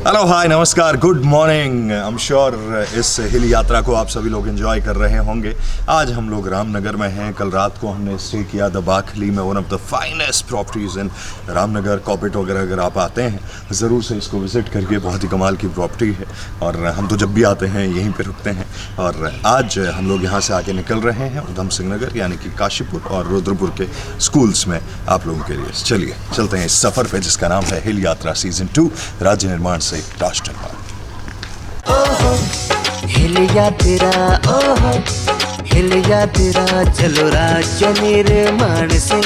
Hello hi नमस्कार good morning. I am sure इस हिल यात्रा को आप सभी लोग एंजॉय कर रहे होंगे। आज हम लोग रामनगर में हैं। कल रात को हमने स्टे किया द बाखली में, one of the finest properties in Ramnagar. Corbett वगैरह अगर आप आते हैं ज़रूर से इसको विज़िट करके, बहुत ही कमाल की प्रॉपर्टी है और हम तो जब भी आते हैं यहीं पर रुकते हैं। और आज हम लोग यहाँ से आके निकल रहे हैं उधम सिंह नगर यानी कि काशीपुर और रुद्रपुर के स्कूल्स में आप लोगों के लिए। चलिए चलते हैं इस सफ़र पे जिसका नाम है हिल यात्रा सीज़न 2 राज्य निर्माण से राष्ट्र निर्माण। ओहो हिल यात्रा, ओहो हिल यात्रा, चलो राज्य निर्माण से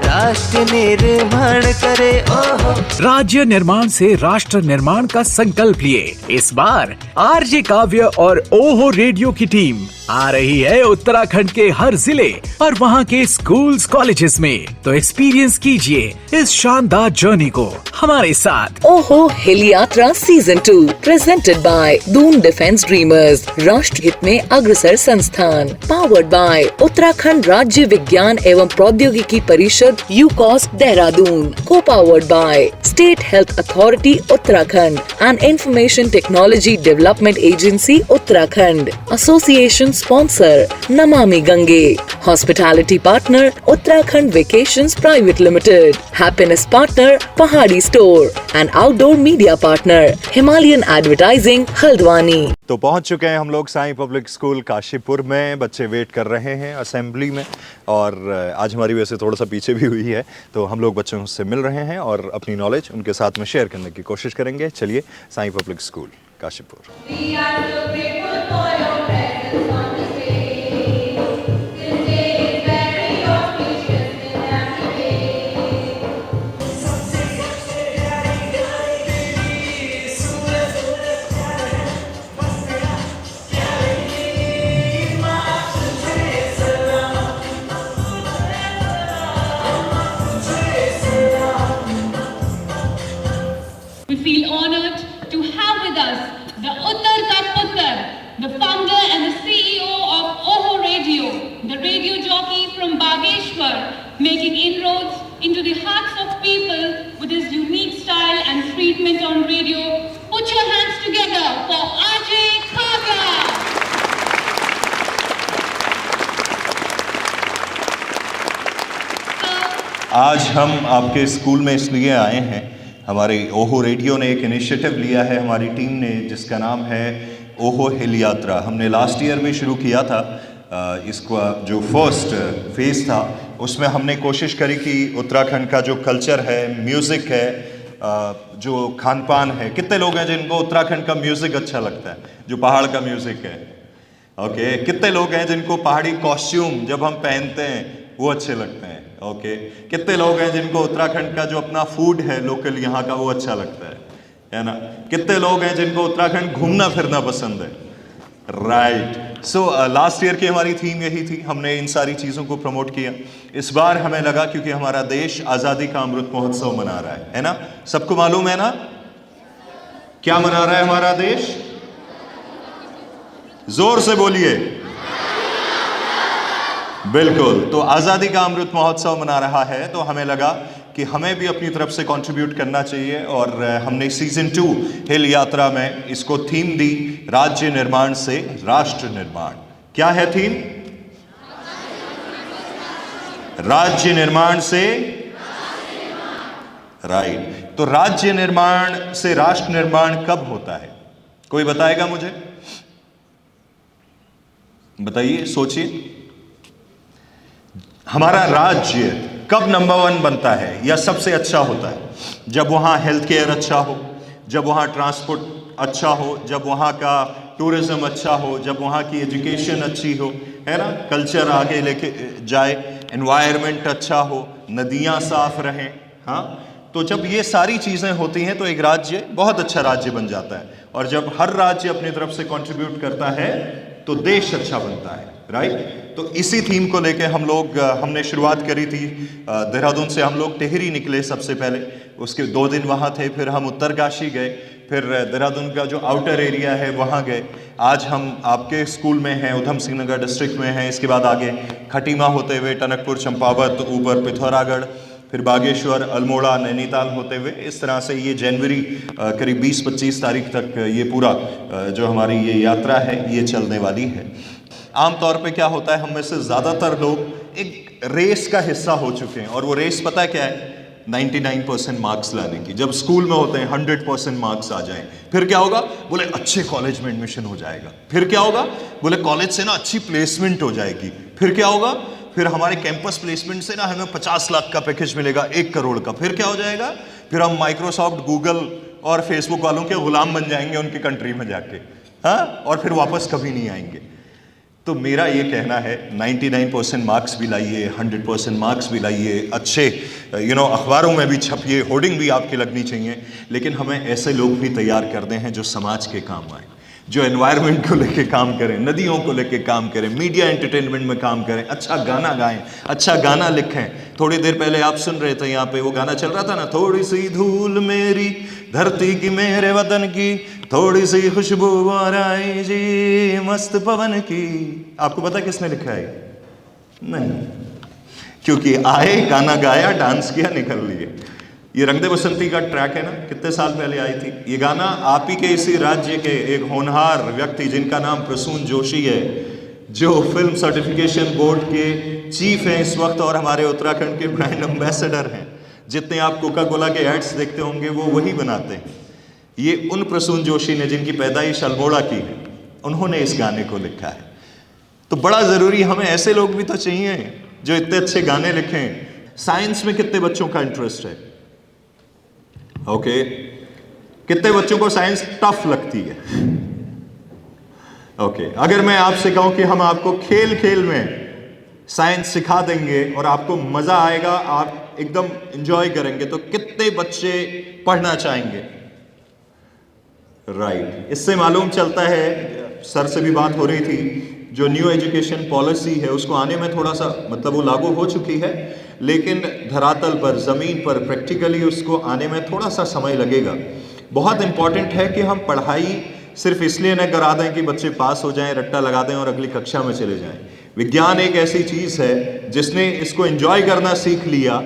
राष्ट्र निर्माण करे। ओहो राज्य निर्माण से राष्ट्र निर्माण का संकल्प लिए इस बार आरजे काव्य और ओहो रेडियो की टीम आ रही है उत्तराखंड के हर जिले और वहाँ के स्कूल्स कॉलेजेस में। तो एक्सपीरियंस कीजिए इस शानदार जर्नी को हमारे साथ। ओहो हिल यात्रा season 2 presented by Doon defence dreamers, राष्ट्र हित में अग्रसर संस्थान, पावर्ड बाय उत्तराखंड राज्य विज्ञान एवं प्रौद्योगिकी परिषद यूकॉस देहरादून, को powered by state health authority Uttarakhand and information technology development agency Uttarakhand, association sponsor Namami Gange, hospitality partner Uttarakhand vacations private limited, happiness partner Pahadi store and outdoor media partner Himalayan advertising Haldwani. तो पहुंच चुके हैं हम लोग साईं पब्लिक स्कूल काशीपुर में। बच्चे वेट कर रहे हैं असेंबली में और आज हमारी वैसे थोड़ा सा पीछे भी हुई है, तो हम लोग बच्चों से मिल रहे हैं और अपनी नॉलेज उनके साथ में शेयर करने की कोशिश करेंगे। चलिए Sai public school Kashipur. We feel honored to have with us the Uttar Ka Puttar, the founder and the CEO of Oho Radio, the radio jockey from Bageshwar, making inroads into the hearts of people with his unique style and treatment on radio. Put your hands together for RJ Kavya. आज हम आपके school में इसलिए आए हैं, हमारे ओहो radio ने एक इनिशिएटिव लिया है हमारी टीम ने जिसका नाम है ओहो हिल यात्रा। हमने लास्ट ईयर में शुरू किया था। इसका जो फर्स्ट फेज़ था उसमें हमने कोशिश करी कि उत्तराखंड का जो कल्चर है, म्यूज़िक है, जो खान पान है। कितने लोग हैं जिनको उत्तराखंड का म्यूज़िक अच्छा लगता है, जो पहाड़ का म्यूज़िक है? ओके कितने लोग हैं जिनको पहाड़ी कॉस्ट्यूम जब हम पहनते हैं वो अच्छे लगते हैं? ओके कितने लोग हैं जिनको उत्तराखंड का जो अपना फूड है लोकल यहाँ का वो अच्छा लगता है ना? कितने लोग हैं जिनको उत्तराखंड घूमना फिरना पसंद है? राइट। सो लास्ट ईयर की हमारी थीम यही थी, हमने इन सारी चीज़ों को प्रमोट किया। इस बार हमें लगा क्योंकि हमारा देश आज़ादी का अमृत महोत्सव मना रहा है ना? सबको मालूम है ना क्या मना रहा है हमारा देश? जोर से बोलिए। बिल्कुल, तो आज़ादी का अमृत महोत्सव मना रहा है तो हमें लगा कि हमें भी अपनी तरफ से कंट्रीब्यूट करना चाहिए और हमने सीजन 2 हिल यात्रा में इसको थीम दी राज्य निर्माण से राष्ट्र निर्माण। क्या है थीम? राज्य निर्माण से राइट। तो राज्य निर्माण से राष्ट्र निर्माण कब होता है? कोई बताएगा मुझे? बताइए, सोचिए। हमारा राज्य कब नंबर 1 बनता है या सबसे अच्छा होता है? जब वहाँ हेल्थ केयर अच्छा हो, जब वहाँ ट्रांसपोर्ट अच्छा हो, जब वहाँ का टूरिज्म अच्छा हो, जब वहाँ की एजुकेशन अच्छी हो, है ना? कल्चर आगे लेके जाए, एनवायरनमेंट अच्छा हो, नदियाँ साफ रहें। हाँ, तो जब ये सारी चीज़ें होती हैं तो एक राज्य बहुत अच्छा राज्य बन जाता है और जब हर राज्य अपनी तरफ से कंट्रीब्यूट करता है तो देश अच्छा बनता है। राइट। तो इसी थीम को लेके हमने शुरुआत करी थी। देहरादून से हम लोग टिहरी निकले सबसे पहले, उसके 2 दिन वहाँ थे, फिर हम उत्तरकाशी गए, फिर देहरादून का जो आउटर एरिया है वहाँ गए। आज हम आपके स्कूल में हैं, उधम सिंह नगर डिस्ट्रिक्ट में हैं। इसके बाद आगे खटीमा होते हुए टनकपुर, चंपावत, ऊपर पिथौरागढ़, फिर बागेश्वर, अल्मोड़ा, नैनीताल होते हुए इस तरह से ये जनवरी करीब 20-25 तारीख तक ये पूरा जो हमारी ये यात्रा है ये चलने वाली है। आमतौर पे क्या होता है, हम में से ज़्यादातर लोग एक रेस का हिस्सा हो चुके हैं, और वो रेस पता है क्या है, 99% मार्क्स लाने की। जब स्कूल में होते हैं 100% मार्क्स आ जाएं, फिर क्या होगा, बोले अच्छे कॉलेज में एडमिशन हो जाएगा। फिर क्या होगा, बोले कॉलेज से ना अच्छी प्लेसमेंट हो जाएगी। फिर क्या होगा, फिर हमारे कैंपस प्लेसमेंट से ना हमें 50 लाख का पैकेज मिलेगा, 1 करोड़ का। फिर क्या हो जाएगा, फिर हम माइक्रोसॉफ्ट, गूगल और फेसबुक वालों के गुलाम बन जाएंगे उनकी कंट्री में जाके, हाँ, और फिर वापस कभी नहीं आएंगे। तो मेरा ये कहना है 99% मार्क्स भी लाइए, 100% मार्क्स भी लाइए, अच्छे अखबारों में भी छपिए, होर्डिंग भी आपकी लगनी चाहिए, लेकिन हमें ऐसे लोग भी तैयार करते हैं जो समाज के काम आए, जो एनवायरनमेंट को लेके काम करें, नदियों को लेके काम करें, मीडिया एंटरटेनमेंट में काम करें, अच्छा गाना गाएं, अच्छा गाना लिखें। थोड़ी देर पहले आप सुन रहे थे यहाँ पे वो गाना चल रहा था ना, थोड़ी सी धूल मेरी धरती की, मेरे वतन की, थोड़ी सी खुशबू आई जी मस्त पवन की। आपको पता किसने लिखा है? नहीं, क्योंकि आए, गाना गाया, डांस किया, निकल लिए। ये रंग दे बसंती का ट्रैक है ना, कितने साल पहले आई थी ये गाना। आप ही के इसी राज्य के एक होनहार व्यक्ति जिनका नाम प्रसून जोशी है, जो फिल्म सर्टिफिकेशन बोर्ड के चीफ हैं इस वक्त और हमारे उत्तराखंड के ब्रांड एम्बेसडर हैं। जितने आप कोका कोला के एड्स देखते होंगे वो वही बनाते हैं। ये उन प्रसून जोशी ने जिनकी पैदाइश अल्मोड़ा की है, उन्होंने इस गाने को लिखा है। तो बड़ा ज़रूरी, हमें ऐसे लोग भी तो चाहिए जो इतने अच्छे गाने लिखें। साइंस में कितने बच्चों का इंटरेस्ट है? ओके, कितने बच्चों को साइंस टफ लगती है? ओके, अगर मैं आपसे कहूं कि हम आपको खेल खेल में साइंस सिखा देंगे और आपको मजा आएगा, आप एकदम एंजॉय करेंगे, तो कितने बच्चे पढ़ना चाहेंगे? राइट, इससे मालूम चलता है, सर से भी बात हो रही थी, जो न्यू एजुकेशन पॉलिसी है उसको आने में थोड़ा सा, मतलब वो लागू हो चुकी है, लेकिन धरातल पर, ज़मीन पर प्रैक्टिकली उसको आने में थोड़ा सा समय लगेगा। बहुत इंपॉर्टेंट है कि हम पढ़ाई सिर्फ इसलिए न करा दें कि बच्चे पास हो जाएं, रट्टा लगा दें और अगली कक्षा में चले जाएं। विज्ञान एक ऐसी चीज़ है जिसने इसको एंजॉय करना सीख लिया,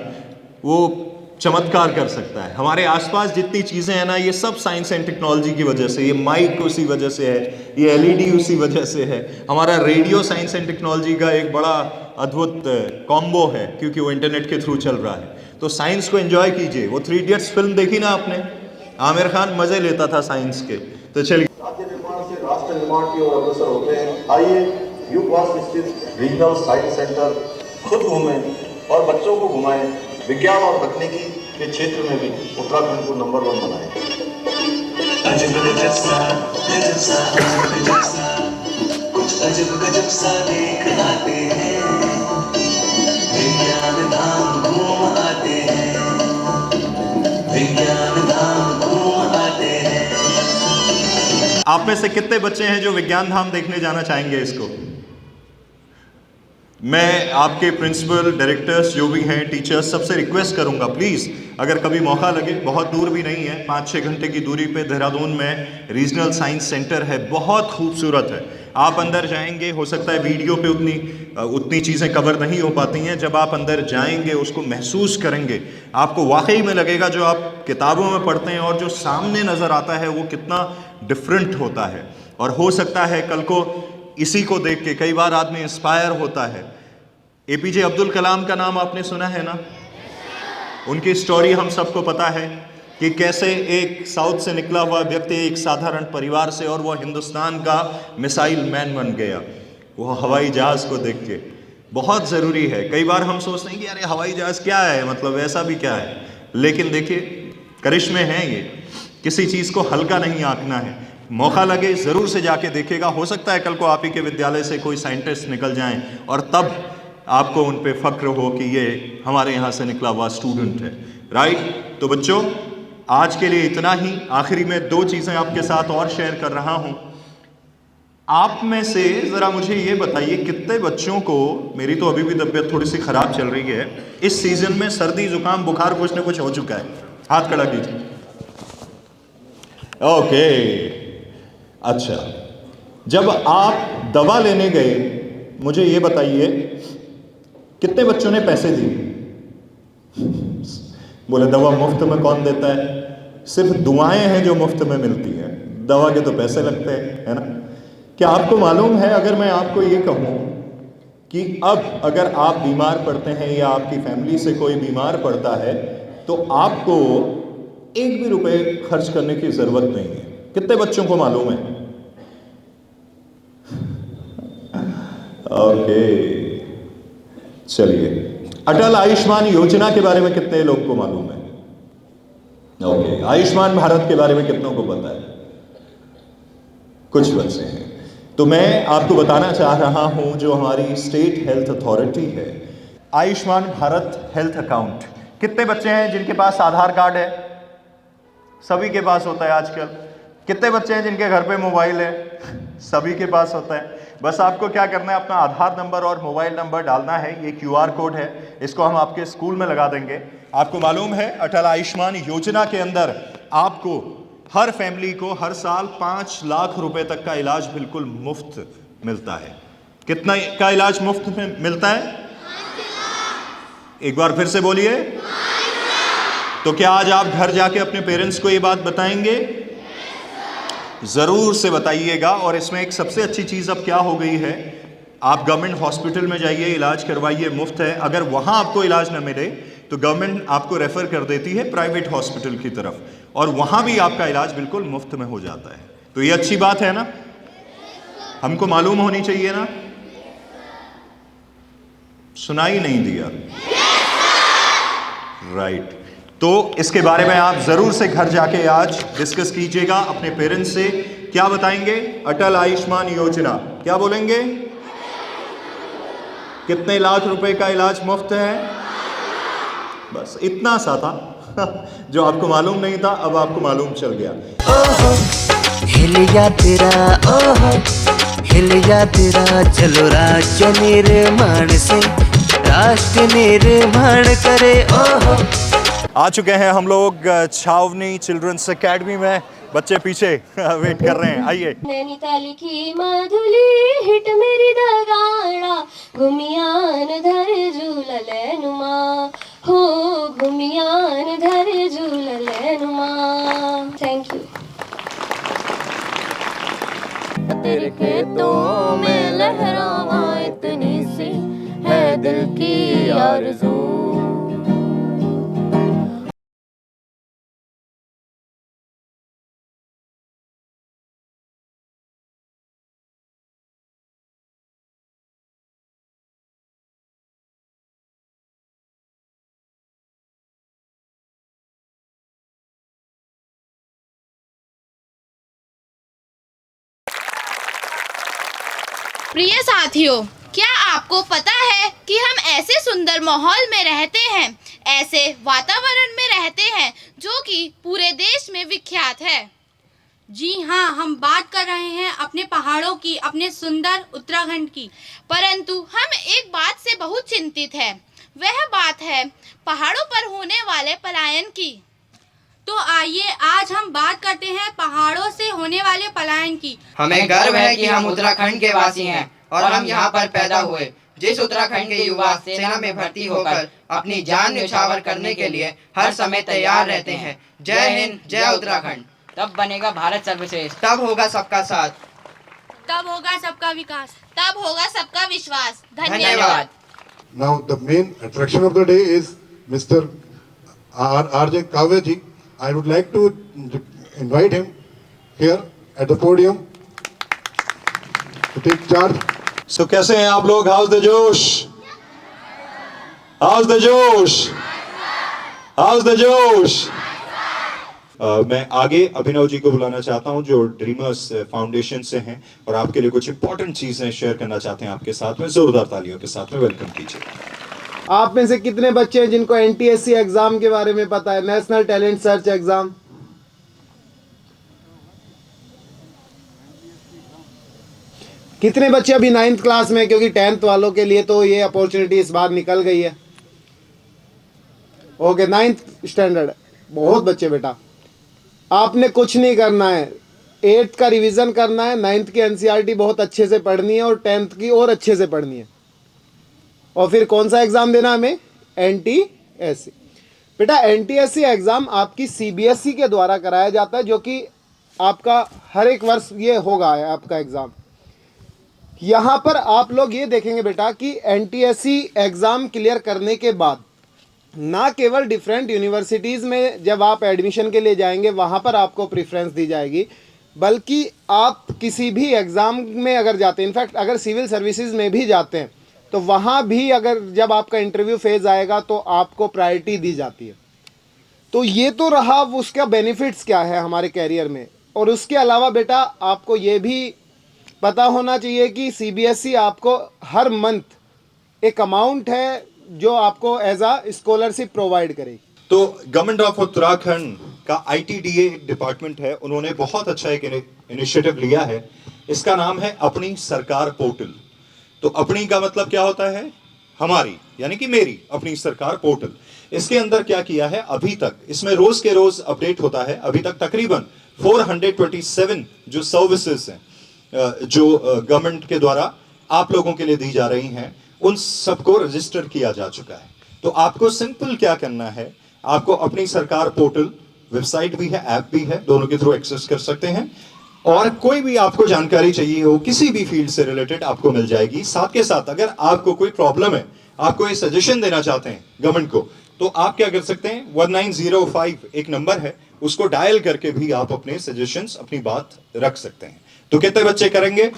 वो चमत्कार कर सकता है। हमारे आसपास जितनी चीज़ें हैं ना, ये सब साइंस एंड टेक्नोलॉजी की वजह से, ये माइक उसी वजह से है, ये एलईडी उसी वजह से है। हमारा रेडियो साइंस एंड टेक्नोलॉजी का एक बड़ा अद्भुत कॉम्बो है, क्योंकि वो इंटरनेट के थ्रू चल रहा है। तो साइंस को एंजॉय कीजिए। वो 3 इडियट्स फिल्म देखी ना आपने? आमिर खान मजे लेता था साइंस के। तो चलिए, राज्य निर्माण से राष्ट्र निर्माण की ओर अग्रसर होते हैं। आइए यूपास स्थित रीजनल साइंस सेंटर खुद घूमें और बच्चों को घुमाएं, विज्ञान और तकनीकी के क्षेत्र में भी उत्तराखंड को नंबर 1 बनाएं। कुछ अजब गजब सा देख आते हैं, विज्ञान धाम घूम आते हैं, विज्ञान धाम घूम आते हैं। आप में से कितने बच्चे हैं जो विज्ञान धाम देखने जाना चाहेंगे? इसको मैं आपके प्रिंसिपल, डायरेक्टर्स जो भी हैं, टीचर्स, सबसे रिक्वेस्ट करूंगा, प्लीज़ अगर कभी मौका लगे, बहुत दूर भी नहीं है, 5-6 घंटे की दूरी पे देहरादून में रीजनल साइंस सेंटर है, बहुत खूबसूरत है। आप अंदर जाएंगे, हो सकता है वीडियो पे उतनी चीज़ें कवर नहीं हो पाती हैं, जब आप अंदर जाएंगे, उसको महसूस करेंगे, आपको वाकई में लगेगा जो आप किताबों में पढ़ते हैं और जो सामने नज़र आता है वो कितना डिफरेंट होता है। और हो सकता है कल को इसी को देख के कई बार आदमी इंस्पायर होता है। एपीजे अब्दुल कलाम का नाम आपने सुना है ना? उनकी स्टोरी हम सबको पता है कि कैसे एक साउथ से निकला हुआ व्यक्ति एक साधारण परिवार से, और वो हिंदुस्तान का मिसाइल मैन बन गया, वो हवाई जहाज़ को देख के। बहुत ज़रूरी है, कई बार हम सोचते हैं कि अरे हवाई जहाज़ क्या है, मतलब ऐसा भी क्या है, लेकिन देखिए करिश्मे हैं ये, किसी चीज़ को हल्का नहीं आंकना है। मौका लगे ज़रूर से जाके देखेगा, हो सकता है कल को आप ही के विद्यालय से कोई साइंटिस्ट निकल जाएं और तब आपको उन पे फ़ख्र हो कि ये हमारे यहाँ से निकला हुआ स्टूडेंट है। राइट, तो बच्चों आज के लिए इतना ही। आखिरी में 2 चीज़ें आपके साथ और शेयर कर रहा हूँ। आप में से ज़रा मुझे ये बताइए, कितने बच्चों को, मेरी तो अभी भी तबीयत थोड़ी सी ख़राब चल रही है, इस सीज़न में सर्दी ज़ुकाम बुखार कुछ न कुछ हो चुका है? हाथ खड़ा कीजिए। ओके, अच्छा, जब आप दवा लेने गए, मुझे ये बताइए कितने बच्चों ने पैसे दिए? बोले दवा मुफ्त में कौन देता है? सिर्फ दुआएं हैं जो मुफ्त में मिलती हैं, दवा के तो पैसे लगते हैं, है ना? क्या आपको मालूम है, अगर मैं आपको ये कहूँ कि अब अगर आप बीमार पड़ते हैं या आपकी फैमिली से कोई बीमार पड़ता है तो आपको एक भी रुपए खर्च करने की जरूरत नहीं है। कितने बच्चों को मालूम है? ओके, चलिए, अटल आयुष्मान योजना के बारे में कितने लोग को मालूम है? ओके, आयुष्मान भारत के बारे में कितनों को पता है? कुछ बच्चे हैं। तो मैं आपको बताना चाह रहा हूं, जो हमारी स्टेट हेल्थ अथॉरिटी है, आयुष्मान भारत हेल्थ अकाउंट, कितने बच्चे हैं जिनके पास आधार कार्ड है? सभी के पास होता है आजकल। कितने बच्चे हैं जिनके घर पे मोबाइल है? सभी के पास होता है। बस आपको क्या करना है, अपना आधार नंबर और मोबाइल नंबर डालना है। ये QR कोड है, इसको हम आपके स्कूल में लगा देंगे। आपको मालूम है, अटल आयुष्मान योजना के अंदर आपको हर फैमिली को हर साल 5 लाख रुपए तक का इलाज बिल्कुल मुफ्त मिलता है। कितना का इलाज मुफ्त में मिलता है? एक बार फिर से बोलिए। तो क्या आज आप घर जाके अपने पेरेंट्स को ये बात बताएंगे? जरूर से बताइएगा। और इसमें एक सबसे अच्छी चीज अब क्या हो गई है, आप गवर्नमेंट हॉस्पिटल में जाइए, इलाज करवाइए, मुफ्त है। अगर वहां आपको इलाज न मिले तो गवर्नमेंट आपको रेफर कर देती है प्राइवेट हॉस्पिटल की तरफ, और वहां भी आपका इलाज बिल्कुल मुफ्त में हो जाता है। तो ये अच्छी बात है ना, हमको मालूम होनी चाहिए ना। सुनाई नहीं दिया? राइट। तो इसके बारे में आप जरूर से घर जाके आज डिस्कस कीजिएगा अपने पेरेंट्स से। क्या बताएंगे? अटल आयुष्मान योजना, क्या बोलेंगे? कितने लाख रुपए का इलाज मुफ्त है? बस इतना सा था जो आपको मालूम नहीं था, अब आपको मालूम चल गया। ओहो हिल गया तेरा, ओहो हिल गया तेरा, चलो राज्य निर्माण से राष्ट्र निर्माण करे। ओहो आ चुके हैं हम लोग छावनी चिल्ड्रंस एकेडमी में। बच्चे पीछे वेट कर रहे हैं, आइए। नैनीताल की माधुली हिट मेरी दगाड़ा, घुमियान धर झूलल नुमा, हो घुमियान धर झूलल नुमा। Thank you. तेरे खेतों में लहरावा इतनी सी है दिल की आरज़ू। प्रिय साथियों, क्या आपको पता है कि हम ऐसे सुंदर माहौल में रहते हैं, ऐसे वातावरण में रहते हैं जो कि पूरे देश में विख्यात है। जी हाँ, हम बात कर रहे हैं अपने पहाड़ों की, अपने सुंदर उत्तराखंड की। परंतु हम एक बात से बहुत चिंतित हैं, वह बात है पहाड़ों पर होने वाले पलायन की। तो आइए आज हम बात करते हैं पहाड़ों से होने वाले पलायन की। हमें गर्व है कि हम उत्तराखंड के वासी हैं और हम यहाँ पर पैदा हुए। जिस उत्तराखंड के युवा सेना में भर्ती होकर अपनी जान न्यौछावर करने के लिए हर समय तैयार रहते हैं। जय हिंद, जय उत्तराखंड। तब बनेगा भारत सर्वश्रेष्ठ, तब होगा सबका साथ, तब होगा सबका विकास, तब होगा सबका विश्वास। धन्यवाद। Now the main attraction of the day is Mr. R.J. Kavya ji. I would like to invite him here at the podium to take charge. So कैसे हैं आप लोग? How's the जोश? How's the जोश? How's the जोश? मैं आगे अभिनव जी को बुलाना चाहता हूं जो ड्रीमर्स फाउंडेशन से हैं और आपके लिए कुछ इंपॉर्टेंट चीजें शेयर करना चाहते हैं आपके साथ में। जोरदार तालियों के साथ में वेलकम कीजिए। आप में से कितने बच्चे हैं जिनको NTSC एग्जाम के बारे में पता है, नेशनल टैलेंट सर्च एग्जाम? कितने बच्चे अभी 9th क्लास में? क्योंकि 10th वालों के लिए तो ये अपॉर्चुनिटी इस बार निकल गई है। ओके, 9th स्टैंडर्ड, बहुत बच्चे बेटा। आपने कुछ नहीं करना है, 8th का रिवीजन करना है, 9th की NCERT बहुत अच्छे से पढ़नी है और 10th की और अच्छे से पढ़नी है। और फिर कौन सा एग्ज़ाम देना हमें? NTSC। बेटा एनटीएससी एग्ज़ाम आपकी सीबीएसई के द्वारा कराया जाता है, जो कि आपका हर एक वर्ष ये होगा आपका एग्ज़ाम। यहाँ पर आप लोग ये देखेंगे बेटा कि एनटीएससी एग्ज़ाम क्लियर करने के बाद ना केवल डिफरेंट यूनिवर्सिटीज़ में जब आप एडमिशन के लिए जाएंगे वहाँ पर आपको प्रेफरेंस दी जाएगी, बल्कि आप किसी भी एग्ज़ाम में अगर जाते हैं, इनफैक्ट अगर सिविल सर्विसेज में भी जाते हैं तो वहाँ भी अगर जब आपका इंटरव्यू फेज़ आएगा तो आपको प्रायोरिटी दी जाती है। तो ये तो रहा उसका बेनिफिट्स क्या है हमारे कैरियर में। और उसके अलावा बेटा आपको ये भी पता होना चाहिए कि सीबीएसई आपको हर मंथ एक अमाउंट है जो आपको एज अ स्कॉलरशिप प्रोवाइड करेगी। तो गवर्नमेंट ऑफ उत्तराखंड का ITDA एक डिपार्टमेंट है, उन्होंने बहुत अच्छा एक इनिशिएटिव लिया है। इसका नाम है अपनी सरकार पोर्टल। तो अपनी का मतलब क्या होता है? हमारी, यानी कि मेरी अपनी सरकार पोर्टल। इसके अंदर क्या किया है अभी तक, इसमें रोज के रोज अपडेट होता है। अभी तक तकरीबन 427 जो सर्विसेज हैं जो गवर्नमेंट के द्वारा आप लोगों के लिए दी जा रही हैं, उन सबको रजिस्टर किया जा चुका है। तो आपको सिंपल क्या करना है, आपको अपनी सरकार पोर्टल, वेबसाइट भी है, ऐप भी है, दोनों के थ्रू एक्सेस कर सकते हैं। और कोई भी आपको जानकारी चाहिए हो किसी भी फील्ड से रिलेटेड आपको मिल जाएगी। साथ के साथ अगर आपको कोई प्रॉब्लम है, आप कोई सजेशन देना चाहते हैं गवर्नमेंट को, तो आप क्या कर सकते हैं, 1905 एक नंबर है, उसको डायल करके भी आप अपने सजेशंस, अपनी बात रख सकते हैं। तो कितने बच्चे करेंगे?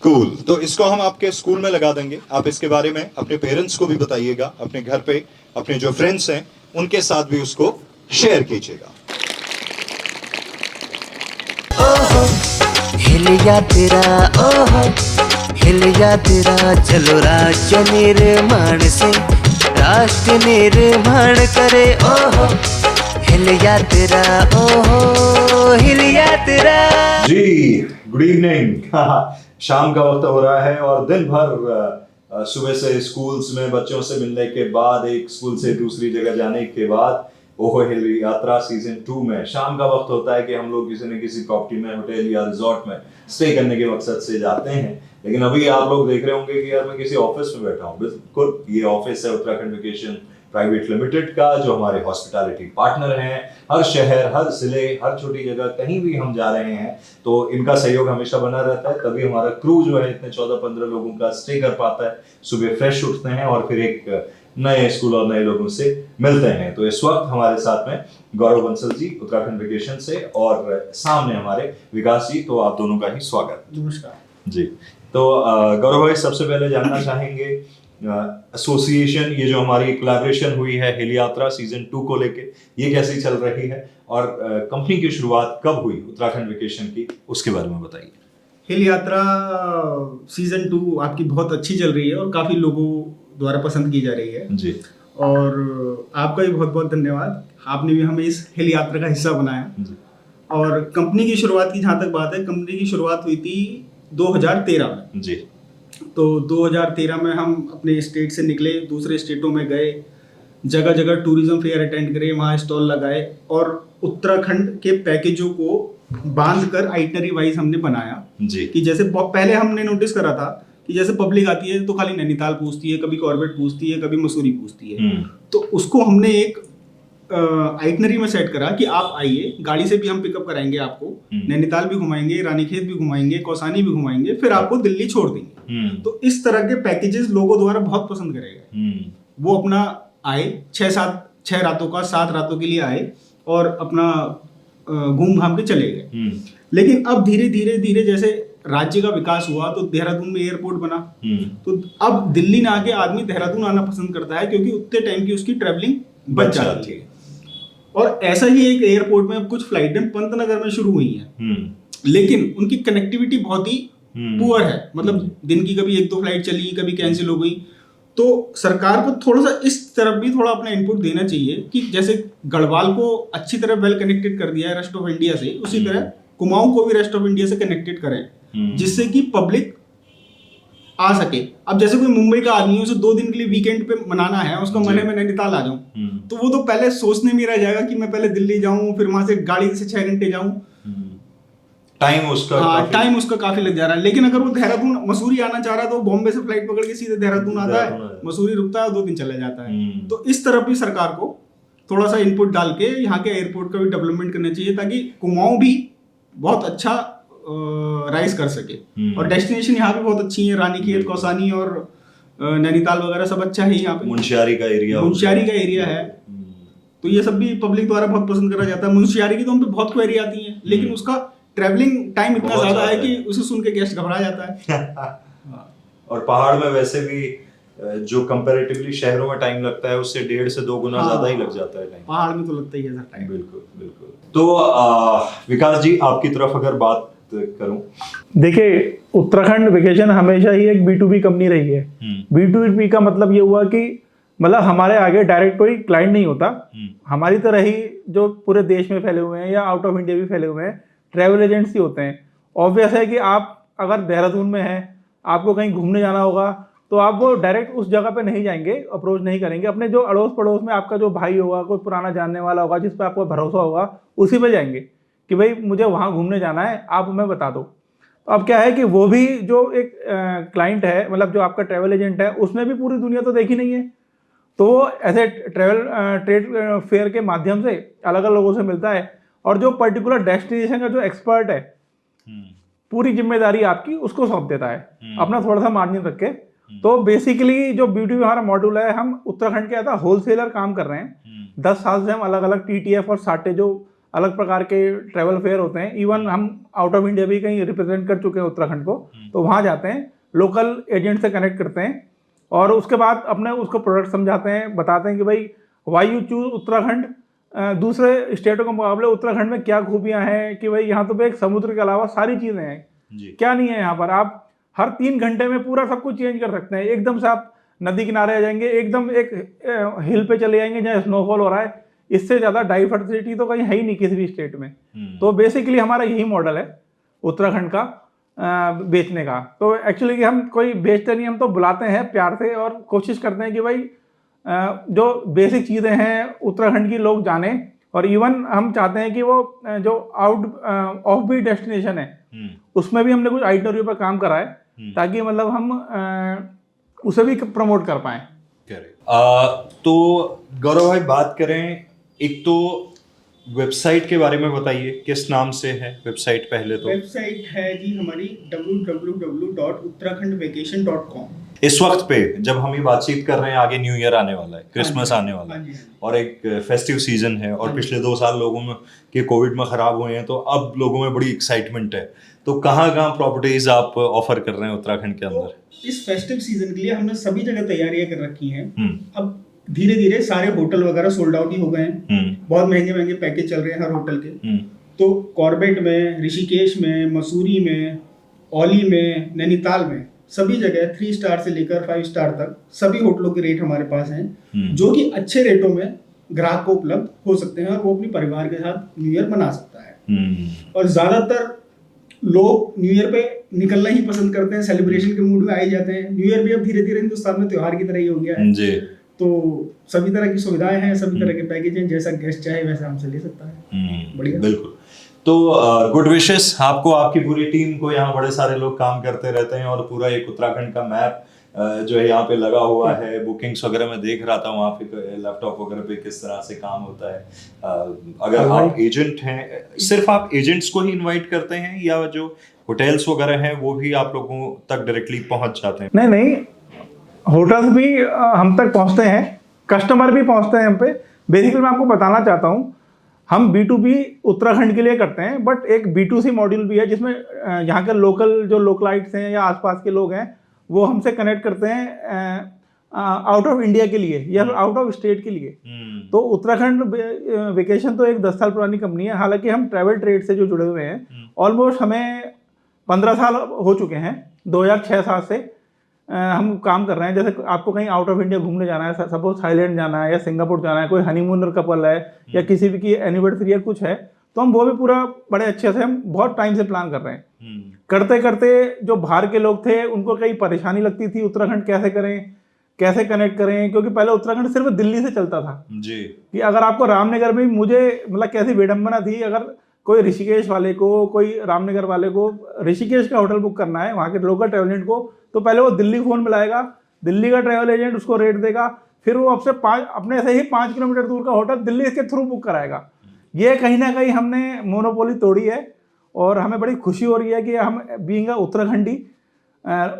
कूल। तो इसको हम आपके स्कूल में लगा देंगे। आप इसके बारे में अपने पेरेंट्स को भी बताइएगा, अपने घर पे अपने जो फ्रेंड्स हैं उनके साथ भी उसको शेयर कीजिएगा। ओहो हिलिया तेरा, ओहो हिलिया तेरा, चलो राज्य निर्माण से राष्ट्र निर्माण करे। ओहो हिलिया तेरा, ओहो हिलिया तेरा। जी गुड इवनिंग। शाम का वक्त हो रहा है और दिन भर सुबह से स्कूल्स में बच्चों से मिलने के बाद, एक स्कूल से दूसरी जगह जाने के बाद, ओहो हिल यात्रा सीजन 2 में शाम का वक्त होता है कि हम लोग किसी न किसी प्रॉपर्टी में, होटल या रिजॉर्ट में स्टे करने के मकसद से जाते हैं। लेकिन अभी आप लोग देख रहे होंगे कि यार मैं किसी ऑफिस में बैठा हूँ। बिल्कुल, ये ऑफिस है उत्तराखंड वेकेशन प्राइवेट लिमिटेड का, जो हमारे हॉस्पिटैलिटी पार्टनर हैं। हर शहर, हर जिले, हर छोटी जगह कहीं भी हम जा रहे हैं तो इनका सहयोग हमेशा बना रहता है। तभी हमारा क्रू जो है इतने 14-15 लोगों का स्टे कर पाता है। सुबह फ्रेश उठते हैं और फिर एक नए स्कूल और नए लोगों से मिलते हैं। तो इस वक्त हमारे साथ में गौरव बंसल जी उत्तराखंड वेकेशन से, और सामने हमारे विकास जी। तो आप दोनों का ही स्वागत। नमस्कार जी। तो गौरव भाई, सबसे पहले जानना चाहेंगे एसोसिएशन, ये जो हमारी कोलैबोरेशन हुई है हिल यात्रा सीजन 2 को लेके, ये कैसी चल रही है और कंपनी की शुरुआत कब हुई उत्तराखंड वेकेशन की, उसके बारे में बताइए। हिल यात्रा सीजन 2 आपकी बहुत अच्छी चल रही है और काफ़ी लोगों द्वारा पसंद की जा रही है जी। और आपका भी बहुत बहुत धन्यवाद, आपने भी हमें इस हिल यात्रा का हिस्सा बनाया जी। और कंपनी की शुरुआत की जहाँ तक बात है, कंपनी की शुरुआत हुई थी 2013 में जी। तो 2013 में हम अपने स्टेट से निकले, दूसरे स्टेटों में गए, जगह जगह टूरिज्म फेयर अटेंड करे, वहाँ स्टॉल लगाए और उत्तराखंड के पैकेजों को बांध कर आइटनरी वाइज हमने बनाया जी। कि जैसे पहले हमने नोटिस करा था कि जैसे पब्लिक आती है तो खाली नैनीताल पूछती है, कभी कॉर्बेट पूछती है, कभी मसूरी पूछती है। तो उसको हमने एक आइटनरी में सेट करा कि आप आइए, गाड़ी से भी हम पिकअप कराएंगे आपको, नैनीताल भी घुमाएंगे, रानीखेत भी घुमाएंगे, कौसानी भी घुमाएंगे, फिर आपको दिल्ली छोड़ देंगे। तो इस तरह के पैकेजेस लोगों द्वारा बहुत पसंद करे गए। वो अपना आए 6 रातों का 7 रातों के लिए आए और अपना घूम घाम के चले गए। लेकिन अब धीरे धीरे धीरे जैसे राज्य का विकास हुआ तो देहरादून में एयरपोर्ट बना, तो अब दिल्ली ना आके आदमी देहरादून आना पसंद करता है क्योंकि उतने टाइम की उसकी ट्रैवलिंग बच जाती है। और ऐसा ही एक एयरपोर्ट में अब कुछ फ्लाइटें पंतनगर में शुरू हुई हैं, लेकिन उनकी कनेक्टिविटी बहुत ही पुअर है। मतलब दिन की कभी 1-2 फ्लाइट चली, कभी कैंसिल हो गई। तो सरकार को थोड़ा सा इस तरफ भी थोड़ा अपना इनपुट देना चाहिए कि जैसे गढ़वाल को अच्छी तरह वेल कनेक्टेड कर दिया है रेस्ट ऑफ इंडिया से, उसी तरह कुमाऊं को भी रेस्ट ऑफ इंडिया से कनेक्टेड करें, जिससे कि पब्लिक आ सके। अब जैसे कोई मुंबई का आदमी है, उसे 2 दिन के लिए वीकेंड पे मनाना है, उसका मन है मैं नैनीताल आ जाऊं, तो वो तो पहले सोचने में रह जाएगा कि मैं पहले दिल्ली जाऊं, फिर वहां से गाड़ी से 6 घंटे जाऊं। टाइम उसका टाइम उसका काफी लग जा रहा है। लेकिन अगर वो देहरादून मसूरी आना चाह रहा है तो बॉम्बे से फ्लाइट पकड़ के सीधे देहरादून आता है, मसूरी रुकता है, 2 दिन चले जाता है। तो इस तरफ भी सरकार को थोड़ा सा इनपुट डाल के यहाँ के एयरपोर्ट का भी डेवलपमेंट करना चाहिए, ताकि कुमाऊं भी बहुत अच्छा राइज कर सके। और डेस्टिनेशन यहाँ पे बहुत अच्छी है, रानीखेत, कौसानी और नैनीताल वगैरह सब अच्छा है यहाँ पे। मुंशियारी का एरिया है, तो ये सब भी पब्लिक द्वारा बहुत पसंद करा जाता है। मुंशियारी की तो हम पे बहुत क्वेरी आती है, लेकिन उसका ट्रैवलिंग टाइम इतना ज्यादा है कि उसे सुन के गेस्ट घबरा जाता है। और पहाड़ में वैसे भी जो कंपैरेटिवली शहरों में टाइम लगता है उससे 1.5 से 2 गुना ज्यादा ही लग जाता है टाइम। पहाड़ में तो लगता ही है सर टाइम। बिल्कुल। तो विकास जी, आपकी तरफ अगर बात करूं, देखिए उत्तराखंड वेकेशन हमेशा ही एक B2B कंपनी रही है। B2B का मतलब ये हुआ कि मतलब हमारे आगे डायरेक्ट कोई क्लाइंट नहीं होता, हमारी तरह ही जो पूरे देश में फैले हुए हैं या आउट ऑफ इंडिया भी फैले हुए हैं ट्रैवल एजेंट्स ही होते हैं। ऑब्वियस है कि आप अगर देहरादून में हैं, आपको कहीं घूमने जाना होगा, तो आप वो डायरेक्ट उस जगह पे नहीं जाएंगे, अप्रोच नहीं करेंगे। अपने जो अड़ोस पड़ोस में आपका जो भाई होगा, कोई पुराना जानने वाला होगा, जिस पर आपको भरोसा होगा, उसी पे जाएंगे कि भाई मुझे वहाँ घूमने जाना है, आप हमें बता दो। तो अब क्या है कि वो भी जो एक क्लाइंट है, मतलब जो आपका ट्रैवल एजेंट है, उसने भी पूरी दुनिया तो देखी नहीं है, तो वो ऐसे ट्रेड फेयर के माध्यम से अलग अलग लोगों से मिलता है, और जो पर्टिकुलर डेस्टिनेशन का जो एक्सपर्ट है, पूरी जिम्मेदारी आपकी उसको सौंप देता है, अपना थोड़ा सा मार्जिन रख के। तो बेसिकली जो B2B हमारा मॉड्यूल है, हम उत्तराखंड के आता होलसेलर काम कर रहे हैं। 10 साल से हम अलग अलग TTF और साटे जो अलग प्रकार के ट्रैवल फेयर होते हैं, इवन हम आउट ऑफ इंडिया भी कहीं रिप्रेजेंट कर चुके हैं उत्तराखंड को, तो वहाँ जाते हैं, लोकल एजेंट से कनेक्ट करते हैं, और उसके बाद अपने उसको प्रोडक्ट समझाते हैं, बताते हैं कि भाई वाई यू चूज उत्तराखंड, दूसरे स्टेटों के मुकाबले उत्तराखंड में क्या खूबियाँ हैं, कि भाई यहाँ तो एक समुद्र के अलावा सारी चीज़ें हैं, क्या नहीं है यहाँ पर। आप हर 3 घंटे में पूरा सब कुछ चेंज कर सकते हैं। एकदम से आप नदी किनारे आ जाएंगे, एकदम एक हिल पे चले जाएंगे जहाँ स्नोफॉल हो रहा है, इससे ज़्यादा डाइवर्सिटी तो कहीं है ही नहीं किसी भी स्टेट में। तो बेसिकली हमारा यही मॉडल है उत्तराखंड का बेचने का। तो एक्चुअली कि हम कोई बेचते नहीं, हम तो बुलाते हैं प्यार से और कोशिश करते हैं कि भाई जो बेसिक चीज़ें हैं उत्तराखंड की लोग जाने, और इवन हम चाहते हैं कि वो जो ऑफ बीट डेस्टिनेशन है उसमें भी हमने कुछ आइटनरी पर काम करा है, ताकि मतलब हम उसे भी प्रमोट कर पाएँ। तो गौरव भाई, बात करें, एक तो वेबसाइट के बारे में बताइए, किस नाम से है वेबसाइट? पहले तो वेबसाइट है जी हमारी www.uttarakhandvacation.com। इस वक्त पे जब हम ये बातचीत कर रहे हैं, आगे न्यू ईयर आने वाला है, क्रिसमस आने वाला है, और एक फेस्टिव सीजन है, और पिछले 2 साल लोगों में के कोविड में खराब हुए हैं, तो अब लोगों में बड़ी एक्साइटमेंट है। तो कहाँ प्रॉपर्टीज आप ऑफर कर रहे हैं उत्तराखंड के अंदर? इस फेस्टिव सीजन के लिए हमने सभी जगह तैयारियां कर रखी हैं। अब धीरे धीरे सारे होटल वगैरह सोल्ड आउट ही हो गए हैं, बहुत महंगे महंगे पैकेज चल रहे हैं हर होटल के। तो कॉर्बेट में, ऋषिकेश में, मसूरी में, औली में, नैनीताल में, सभी जगह 3 स्टार से लेकर 5 स्टार तक सभी होटलों के रेट हमारे पास हैं, जो कि अच्छे रेटों में ग्राहक को उपलब्ध हो सकते हैं, और वो अपने परिवार के साथ न्यू ईयर मना सकता है। और ज्यादातर लोग न्यू ईयर पे निकलना ही पसंद करते हैं, सेलिब्रेशन के मूड में आ ही जाते हैं। न्यू ईयर भी अब धीरे धीरे हिंदुस्तान में त्योहार की तरह ही हो गया है जी। तो सभी तरह की सुविधाएं हैं, सभी तरह के पैकेज हैं, जैसा गेस्ट चाहे वैसा हमसे ले सकता है। बढ़िया, बिल्कुल। तो गुड विशेस आपको, आपकी पूरी टीम को। यहाँ बड़े सारे लोग काम करते रहते हैं, और पूरा एक उत्तराखंड का मैप जो है यहाँ पे लगा हुआ है। बुकिंग्स वगैरह मैं देख रहा था वहाँ पे लैपटॉप वगैरह पे किस तरह से काम होता है। अगर आप एजेंट हैं, सिर्फ आप एजेंट्स को ही इनवाइट करते हैं, या जो होटल्स वगैरह हैं वो भी आप लोगों तक डायरेक्टली पहुँच जाते हैं? नहीं, होटल्स भी हम तक पहुँचते हैं, कस्टमर भी पहुँचते हैं हम पे। बेसिकली मैं आपको बताना चाहता हूँ, हम B2B उत्तराखंड के लिए करते हैं, बट एक B2C मॉड्यूल भी है, जिसमें यहाँ के लोकल जो लोकलाइट्स हैं या आसपास के लोग हैं, वो हमसे कनेक्ट करते हैं आउट ऑफ इंडिया के लिए या आउट ऑफ स्टेट के लिए। तो उत्तराखंड वेकेशन तो एक 10 साल पुरानी कंपनी है, हालांकि हम ट्रैवल ट्रेड से जो जुड़े हुए हैं, ऑलमोस्ट हमें 15 साल हो चुके हैं। 2006-7 से हम काम कर रहे हैं। जैसे आपको कहीं आउट ऑफ इंडिया घूमने जाना है, सपोज थाईलैंड जाना है या सिंगापुर जाना है, कोई हनीमूनर कपल है या किसी भी की एनिवर्सरी या कुछ है, तो हम वो भी पूरा बड़े अच्छे से, हम बहुत टाइम से प्लान कर रहे हैं। करते करते जो बाहर के लोग थे उनको कई परेशानी लगती थी, उत्तराखंड कैसे करें, कैसे कनेक्ट करें, क्योंकि पहले उत्तराखंड सिर्फ दिल्ली से चलता था जी। कि अगर आपको रामनगर में, मुझे मतलब कैसी विडंबना थी, अगर कोई ऋषिकेश वाले को, कोई रामनगर वाले को ऋषिकेश का होटल बुक करना है वहाँ के लोकल ट्रैवल एजेंट को, तो पहले वो दिल्ली फ़ोन मिलाएगा, दिल्ली का ट्रैवल एजेंट उसको रेट देगा, फिर वो आपसे अपने से ही 5 किलोमीटर दूर का होटल दिल्ली के थ्रू बुक कराएगा। ये कहीं ना कहीं हमने मोनोपोली तोड़ी है और हमें बड़ी खुशी हो रही है कि हम बीइंग उत्तराखंडी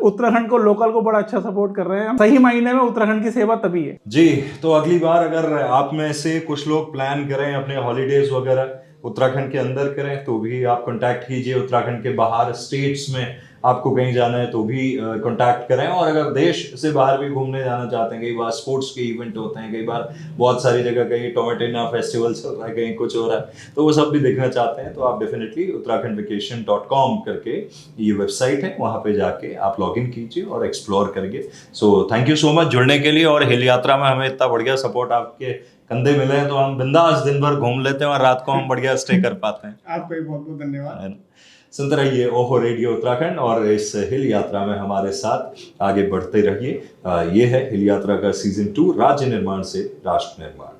उत्तराखंड को, लोकल को बड़ा अच्छा सपोर्ट कर रहे हैं। सही मायने में उत्तराखंड की सेवा तभी है जी। तो अगली बार अगर आप में से कुछ लोग प्लान करें अपने हॉलीडेज वगैरह उत्तराखंड के अंदर करें तो भी आप कांटेक्ट कीजिए। उत्तराखंड के बाहर स्टेट्स में आपको कहीं जाना है तो भी कांटेक्ट करें। और अगर देश से बाहर भी घूमने जाना चाहते हैं, कई बार स्पोर्ट्स के इवेंट होते हैं, कई बार बहुत सारी जगह कहीं टोमेटिना फेस्टिवल चल रहा है, कहीं कुछ हो रहा है, तो वो सब भी देखना चाहते हैं तो आप डेफिनेटली uttarakhandvacation.com करके ये वेबसाइट है, वहाँ पे जाके आप लॉग इन कीजिए और एक्सप्लोर करिए। So thank you so much जुड़ने के लिए। और हिल यात्रा में हमें इतना बढ़िया सपोर्ट आपके कंधे मिले हैं तो हम बिंदास दिन भर घूम लेते हैं और रात को हम बढ़िया स्टे कर पाते हैं। आपको भी बहुत बहुत धन्यवाद। सुनते रहिए ओहो रेडियो उत्तराखंड और इस हिल यात्रा में हमारे साथ आगे बढ़ते रहिए। ये है हिल यात्रा का सीजन 2, राज्य निर्माण से राष्ट्र निर्माण।